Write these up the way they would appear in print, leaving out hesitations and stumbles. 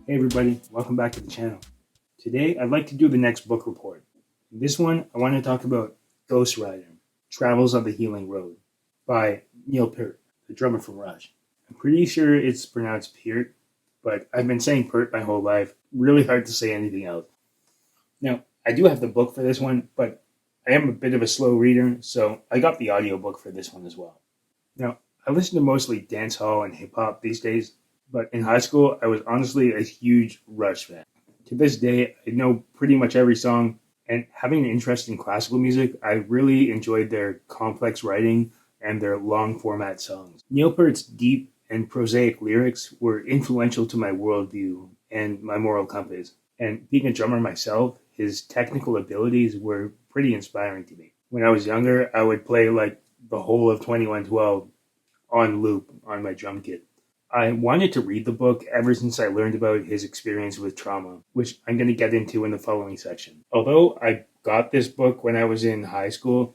Hey everybody, welcome back to the channel. Today I'd like to do the next book report. In this one, I want to talk about Ghost Rider, Travels on the Healing Road by Neil Peart, the drummer from Rush. I'm pretty sure it's pronounced Peart, but I've been saying Peart my whole life. Really hard to say anything else. Now, I do have the book for this one, but I am a bit of a slow reader, so I got the audiobook for this one as well. Now, I listen to mostly dancehall and hip-hop these days, but in high school, I was honestly a huge Rush fan. To this day, I know pretty much every song, and having an interest in classical music, I really enjoyed their complex writing and their long format songs. Neil Peart's deep and prosaic lyrics were influential to my worldview and my moral compass. And being a drummer myself, his technical abilities were pretty inspiring to me. When I was younger, I would play like the whole of 2112 on loop on my drum kit. I wanted to read the book ever since I learned about his experience with trauma, which I'm going to get into in the following section. Although I got this book when I was in high school,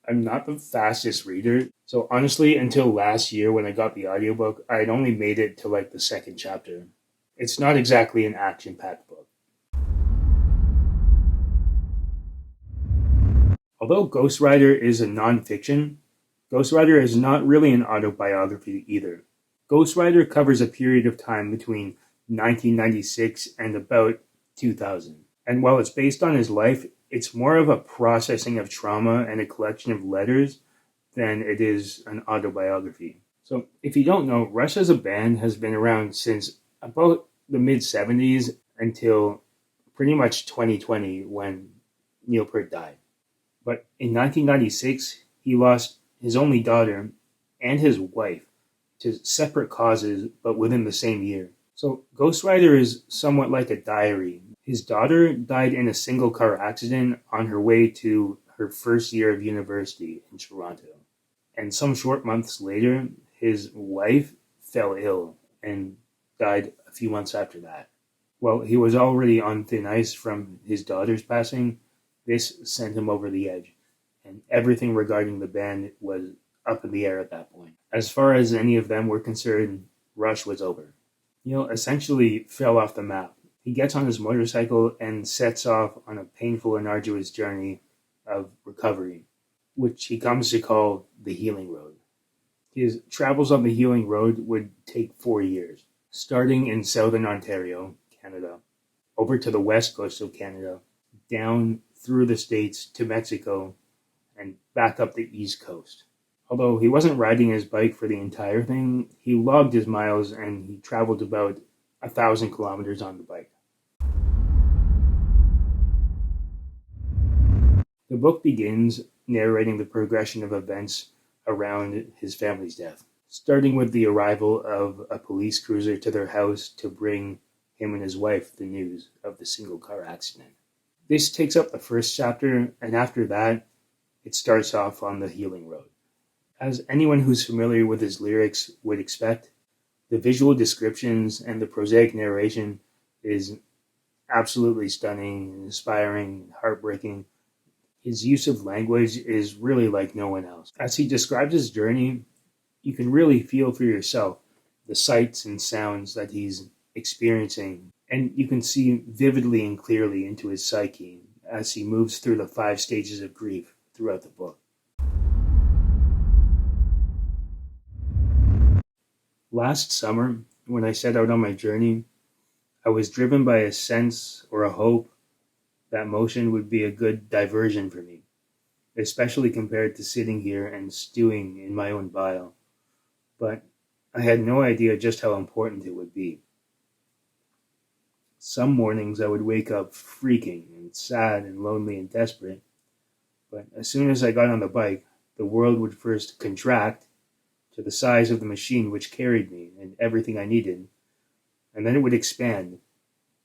I'm not the fastest reader. So honestly, until last year when I got the audiobook, I had only made it to like the second chapter. It's not exactly an action-packed book. Although Ghost Rider is a non-fiction, Ghost Rider is not really an autobiography either. Ghost Rider covers a period of time between 1996 and about 2000. And while it's based on his life, it's more of a processing of trauma and a collection of letters than it is an autobiography. So if you don't know, Rush as a band has been around since about the mid-70s until pretty much 2020 when Neil Peart died. But in 1996, he lost his only daughter and his wife to separate causes, but within the same year. So Ghost Rider is somewhat like a diary. His daughter died in a single car accident on her way to her first year of university in Toronto. And some short months later, his wife fell ill and died a few months after that. Well, he was already on thin ice from his daughter's passing. This sent him over the edge, and everything regarding the band was up in the air at that point. As far as any of them were concerned, Rush was over. Neil essentially fell off the map. He gets on his motorcycle and sets off on a painful and arduous journey of recovery, which he comes to call the Healing Road. His travels on the Healing Road would take 4 years, starting in southern Ontario, Canada, over to the west coast of Canada, down through the States to Mexico, and back up the East Coast. Although he wasn't riding his bike for the entire thing, he logged his miles and he traveled about 1,000 kilometers on the bike. The book begins narrating the progression of events around his family's death, starting with the arrival of a police cruiser to their house to bring him and his wife the news of the single car accident. This takes up the first chapter, and after that, it starts off on the Healing Road. As anyone who's familiar with his lyrics would expect, the visual descriptions and the prosaic narration is absolutely stunning, inspiring, heartbreaking. His use of language is really like no one else. As he describes his journey, you can really feel for yourself the sights and sounds that he's experiencing, and you can see vividly and clearly into his psyche as he moves through the 5 stages of grief throughout the book. Last summer, when I set out on my journey, I was driven by a sense or a hope that motion would be a good diversion for me, especially compared to sitting here and stewing in my own bile. But I had no idea just how important it would be. Some mornings I would wake up freaking and sad and lonely and desperate, but as soon as I got on the bike, the world would first contract to the size of the machine which carried me and everything I needed, and then it would expand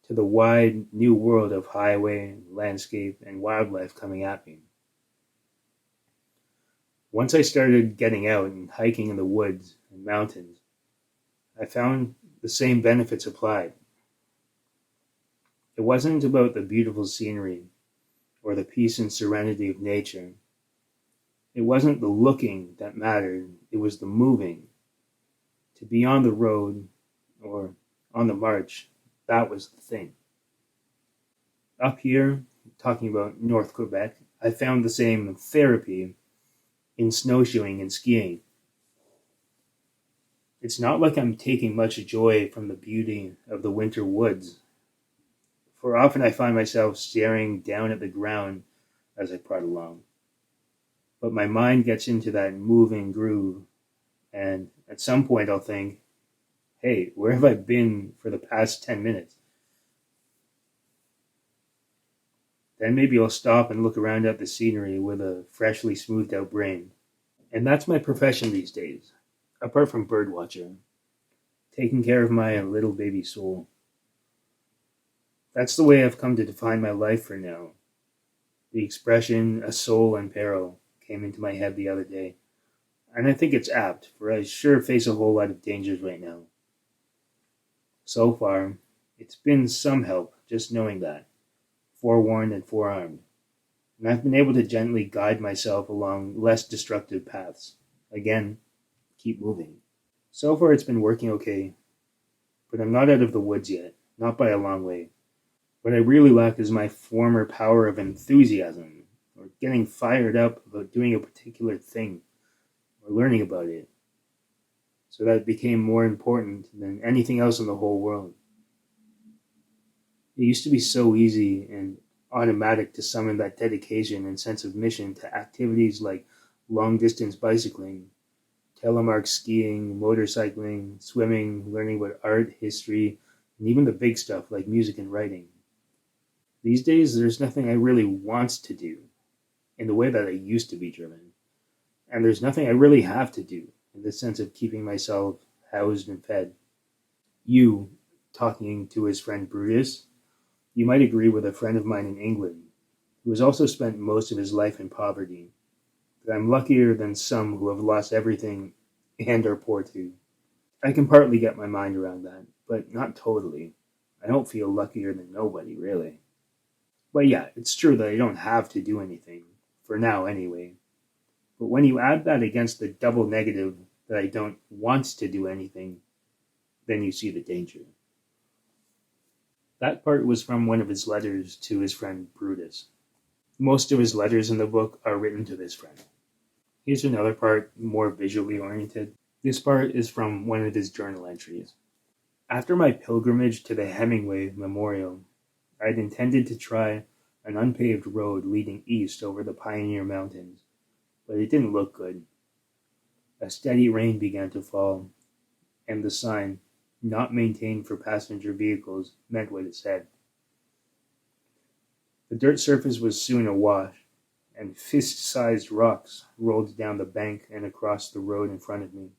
to the wide new world of highway, landscape, and wildlife coming at me. Once I started getting out and hiking in the woods and mountains, I found the same benefits applied. It wasn't about the beautiful scenery or the peace and serenity of nature. It wasn't the looking that mattered, it was the moving. To be on the road or on the march, that was the thing. Up here, talking about North Quebec, I found the same therapy in snowshoeing and skiing. It's not like I'm taking much joy from the beauty of the winter woods, for often I find myself staring down at the ground as I plod along. But my mind gets into that moving groove, and at some point I'll think, hey, where have I been for the past 10 minutes? Then maybe I'll stop and look around at the scenery with a freshly smoothed out brain. And that's my profession these days, apart from birdwatcher, taking care of my little baby soul. That's the way I've come to define my life for now. The expression, a soul in peril, came into my head the other day, and I think it's apt, for I sure face a whole lot of dangers right now. So far, it's been some help just knowing that, forewarned and forearmed, and I've been able to gently guide myself along less destructive paths. Again, keep moving. So far, it's been working okay, but I'm not out of the woods yet, not by a long way. What I really lack is my former power of enthusiasm, or getting fired up about doing a particular thing, or learning about it. So that became more important than anything else in the whole world. It used to be so easy and automatic to summon that dedication and sense of mission to activities like long distance bicycling, telemark skiing, motorcycling, swimming, learning about art, history, and even the big stuff like music and writing. These days, there's nothing I really want to do in the way that I used to be driven. And there's nothing I really have to do in the sense of keeping myself housed and fed. You, talking to his friend Brutus, you might agree with a friend of mine in England, who has also spent most of his life in poverty, that I'm luckier than some who have lost everything and are poor too. I can partly get my mind around that, but not totally. I don't feel luckier than nobody, really. But yeah, it's true that I don't have to do anything, for now anyway. But when you add that against the double negative that I don't want to do anything, then you see the danger. That part was from one of his letters to his friend Brutus. Most of his letters in the book are written to this friend. Here's another part, more visually oriented. This part is from one of his journal entries. After my pilgrimage to the Hemingway Memorial, I had intended to try an unpaved road leading east over the Pioneer Mountains, but it didn't look good. A steady rain began to fall, and the sign, "Not maintained for passenger vehicles," meant what it said. The dirt surface was soon awash, and fist-sized rocks rolled down the bank and across the road in front of me.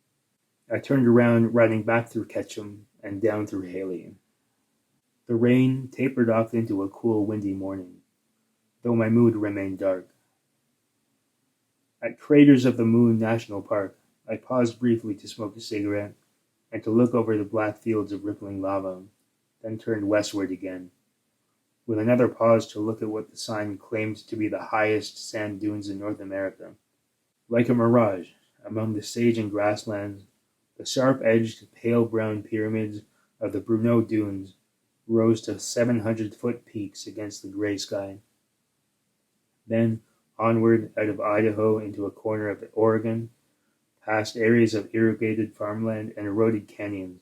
I turned around, riding back through Ketchum and down through Haley. The rain tapered off into a cool, windy morning, though my mood remained dark. At Craters of the Moon National Park, I paused briefly to smoke a cigarette and to look over the black fields of rippling lava, then turned westward again, with another pause to look at what the sign claimed to be the highest sand dunes in North America. Like a mirage, among the sage and grasslands, the sharp-edged, pale-brown pyramids of the Bruneau Dunes rose to 700-foot peaks against the gray sky. Then, onward out of Idaho into a corner of Oregon, past areas of irrigated farmland and eroded canyons,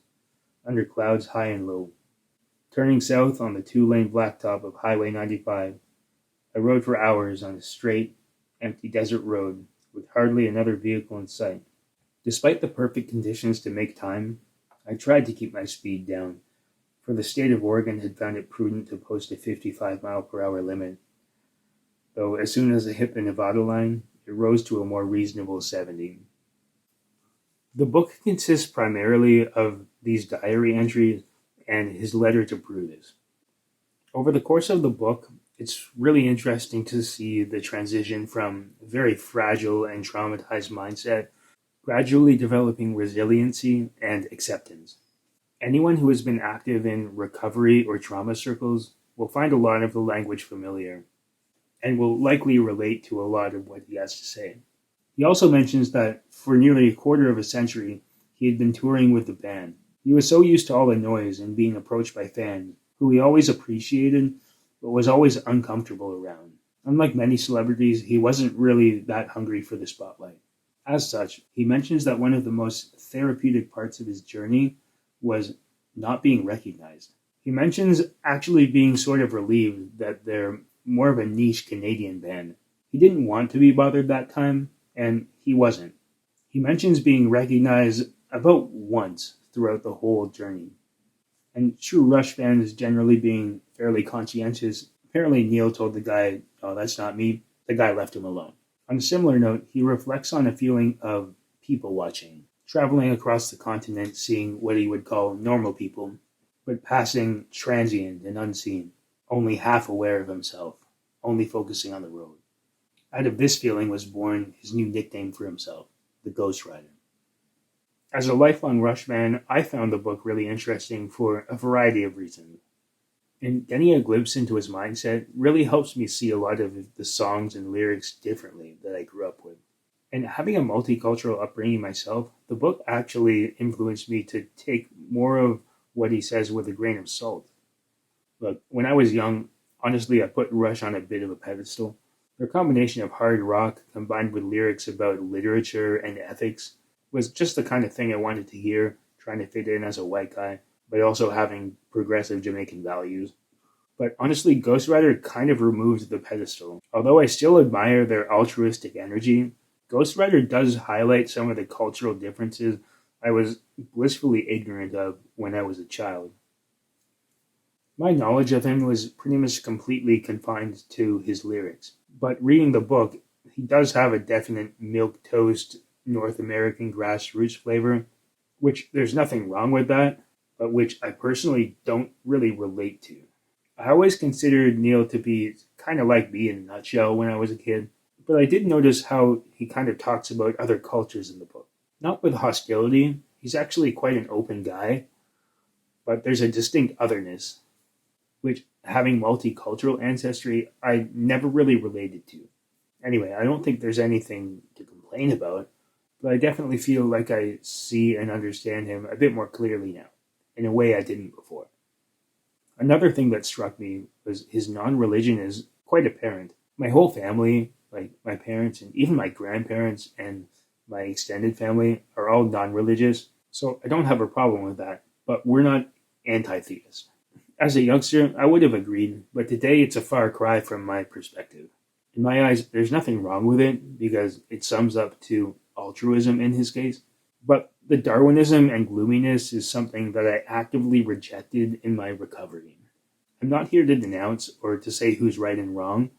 under clouds high and low. Turning south on the two-lane blacktop of Highway 95, I rode for hours on a straight, empty desert road with hardly another vehicle in sight. Despite the perfect conditions to make time, I tried to keep my speed down, for the state of Oregon had found it prudent to post a 55-mile-per-hour limit, though as soon as I hit the Nevada line, it rose to a more reasonable 70. The book consists primarily of these diary entries and his letter to Brutus. Over the course of the book, it's really interesting to see the transition from a very fragile and traumatized mindset, gradually developing resiliency and acceptance. Anyone who has been active in recovery or trauma circles will find a lot of the language familiar and will likely relate to a lot of what he has to say. He also mentions that for nearly a quarter of a century, he had been touring with the band. He was so used to all the noise and being approached by fans, who he always appreciated, but was always uncomfortable around. Unlike many celebrities, he wasn't really that hungry for the spotlight. As such, he mentions that one of the most therapeutic parts of his journey was not being recognized. He mentions actually being sort of relieved that they're more of a niche Canadian band. He didn't want to be bothered that time, and he wasn't. He mentions being recognized about once throughout the whole journey. And true Rush fans generally being fairly conscientious, apparently Neil told the guy, "Oh, that's not me." The guy left him alone. On a similar note, he reflects on a feeling of people watching, traveling across the continent, seeing what he would call normal people, but passing transient and unseen, only half aware of himself, only focusing on the road. Out of this feeling was born his new nickname for himself, the Ghost Rider. As a lifelong Rush fan, I found the book really interesting for a variety of reasons. And getting a glimpse into his mindset really helps me see a lot of the songs and lyrics differently that I grew up with. And having a multicultural upbringing myself, the book actually influenced me to take more of what he says with a grain of salt. Look, when I was young, honestly, I put Rush on a bit of a pedestal. Their combination of hard rock combined with lyrics about literature and ethics was just the kind of thing I wanted to hear, trying to fit in as a white guy, but also having progressive Jamaican values. But honestly, Ghost Rider kind of removed the pedestal. Although I still admire their altruistic energy, Ghost Rider does highlight some of the cultural differences I was blissfully ignorant of when I was a child. My knowledge of him was pretty much completely confined to his lyrics. But reading the book, he does have a definite milk toast North American grassroots flavor, which there's nothing wrong with that, but which I personally don't really relate to. I always considered Neil to be kind of like me in a nutshell when I was a kid, but I did notice how he kind of talks about other cultures in the book. Not with hostility, he's actually quite an open guy, but there's a distinct otherness, which, having multicultural ancestry, I never really related to. Anyway, I don't think there's anything to complain about, but I definitely feel like I see and understand him a bit more clearly now, in a way I didn't before. Another thing that struck me was his non-religion is quite apparent. My whole family, like my parents and even my grandparents and my extended family, are all non-religious, so I don't have a problem with that, but we're not anti-theists. As a youngster, I would have agreed, but today it's a far cry from my perspective. In my eyes, there's nothing wrong with it because it sums up to altruism in his case. But the Darwinism and gloominess is something that I actively rejected in my recovery. I'm not here to denounce or to say who's right and wrong,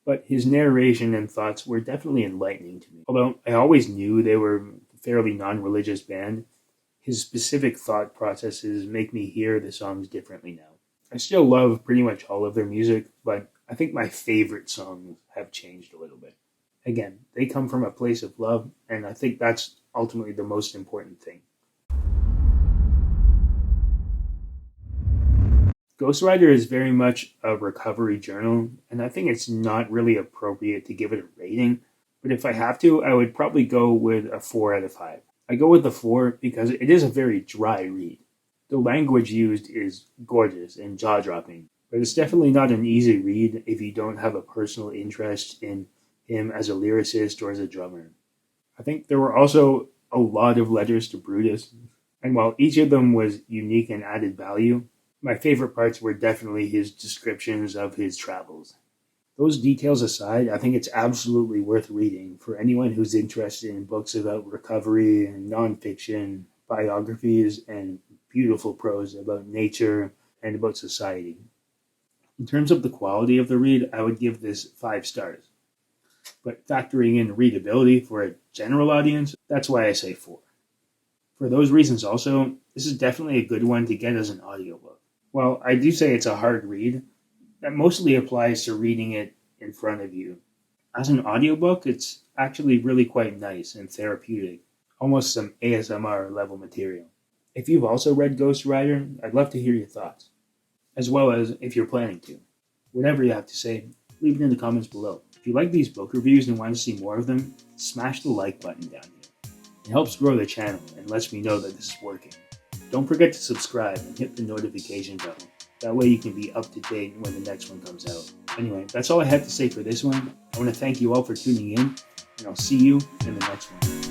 but his narration and thoughts were definitely enlightening to me. Although I always knew they were a fairly non-religious band, his specific thought processes make me hear the songs differently now. I still love pretty much all of their music, but I think my favorite songs have changed a little bit. Again, they come from a place of love, and I think that's ultimately the most important thing. Ghost Rider is very much a recovery journal, and I think it's not really appropriate to give it a rating, but if I have to, I would probably go with a 4 out of 5. I go with the 4 because it is a very dry read. The language used is gorgeous and jaw-dropping, but it's definitely not an easy read if you don't have a personal interest in him as a lyricist or as a drummer. I think there were also a lot of letters to Brutus, and while each of them was unique and added value, my favorite parts were definitely his descriptions of his travels. Those details aside, I think it's absolutely worth reading for anyone who's interested in books about recovery and nonfiction, biographies, and beautiful prose about nature and about society. In terms of the quality of the read, I would give this 5 stars. But factoring in readability for a general audience, that's why I say 4. For those reasons also, this is definitely a good one to get as an audiobook. While I do say it's a hard read, that mostly applies to reading it in front of you. As an audiobook, it's actually really quite nice and therapeutic, almost some ASMR level material. If you've also read Ghost Rider, I'd love to hear your thoughts, as well as if you're planning to. Whatever you have to say, leave it in the comments below. If you like these book reviews and want to see more of them, smash the like button down here. It helps grow the channel and lets me know that this is working. Don't forget to subscribe and hit the notification bell. That way you can be up to date when the next one comes out. Anyway, that's all I have to say for this one. I want to thank you all for tuning in, and I'll see you in the next one.